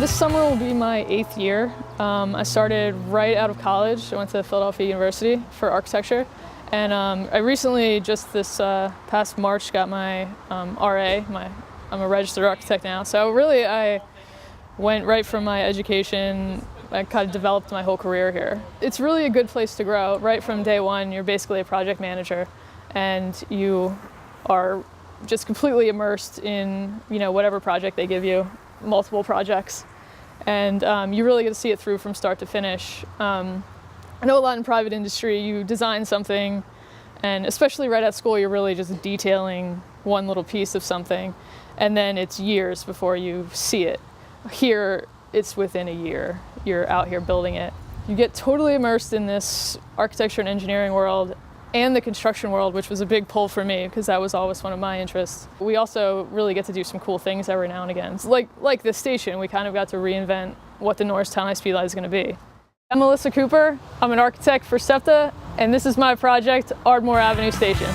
This summer will be my 8th year. I started right out of college. I went to Philadelphia University for architecture. And I recently, just this past March, got my RA. I'm a registered architect now. So really, I went right from my education. I kind of developed my whole career here. It's really a good place to grow. Right from day one, you're basically a project manager, and you are just completely immersed in whatever project they give you, multiple projects, and you really get to see it through from start to finish. I know a lot in private industry, you design something, and especially right at school, you're really just detailing one little piece of something, and then it's years before you see it. Here, it's within a year. You're out here building it. You get totally immersed in this architecture and engineering world and the construction world, which was a big pull for me because that was always one of my interests. We also really get to do some cool things every now and again. So like this station, we kind of got to reinvent what the Norristown high-speed line is going to be. I'm Melissa Cooper. I'm an architect for SEPTA, and this is my project, Ardmore Avenue Station.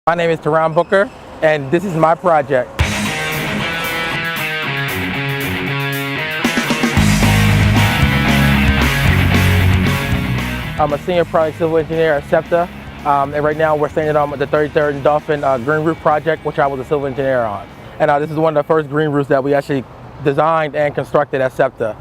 My name is Teron Booker, and this is my project. I'm a senior project civil engineer at SEPTA, and right now we're standing on the 33rd and Dolphin green roof project, which I was a civil engineer on. And this is one of the first green roofs that we actually designed and constructed at SEPTA.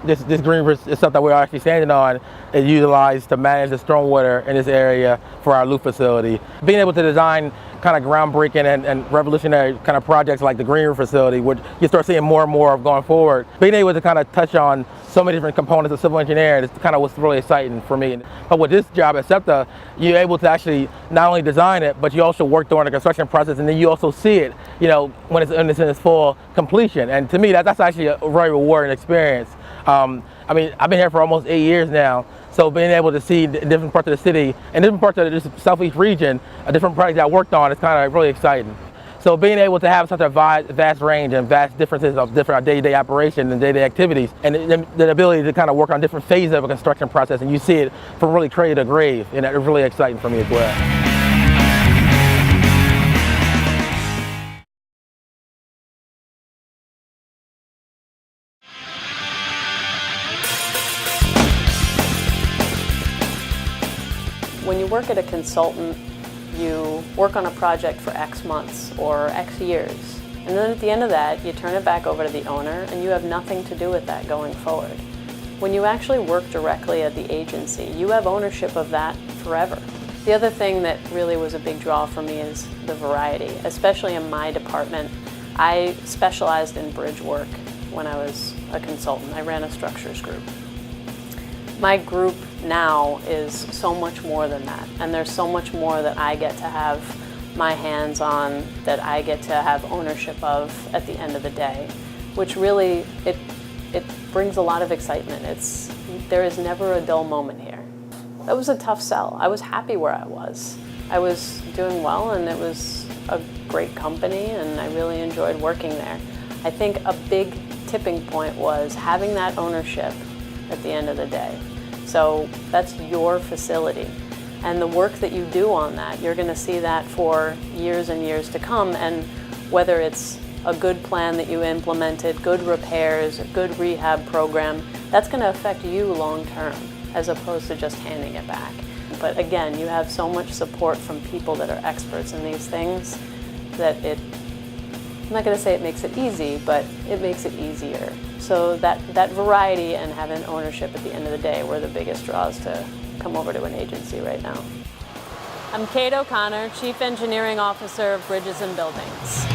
This green roof is something that we're actually standing on is utilized to manage the stormwater in this area for our loop facility. Being able to design kind of groundbreaking and revolutionary kind of projects like the green roof facility, which you start seeing more and more of going forward. Being able to kind of touch on so many different components of civil engineering is kind of what's really exciting for me. But with this job at SEPTA, you're able to actually not only design it, but you also work during the construction process, and then you also see it, when it's in its full completion. And to me, that's actually a very rewarding experience. I've been here for almost 8 years now, so being able to see different parts of the city and different parts of the southeast region, different projects I worked on, is kind of really exciting. So being able to have such a vast range and vast differences of different day-to-day operations and day-to-day activities, and the ability to kind of work on different phases of a construction process, and you see it from really cradle to grave, and it's really exciting for me as well. When you work at a consultant, you work on a project for X months or X years, and then at the end of that you turn it back over to the owner and you have nothing to do with that going forward. When you actually work directly at the agency, you have ownership of that forever. The other thing that really was a big draw for me is the variety, especially in my department. I specialized in bridge work when I was a consultant. I ran a structures group. My group now is so much more than that, and there's so much more that I get to have my hands on, that I get to have ownership of at the end of the day, which really, it brings a lot of excitement. There is never a dull moment here. That was a tough sell. I was happy where I was. I was doing well, and it was a great company, and I really enjoyed working there. I think a big tipping point was having that ownership at the end of the day. So that's your facility, and the work that you do on that, you're going to see that for years and years to come, and whether it's a good plan that you implemented, good repairs, a good rehab program, that's going to affect you long term as opposed to just handing it back. But again, you have so much support from people that are experts in these things that I'm not going to say it makes it easy, but it makes it easier. So that variety and having ownership at the end of the day were the biggest draws to come over to an agency right now. I'm Kate O'Connor, Chief Engineering Officer of Bridges and Buildings.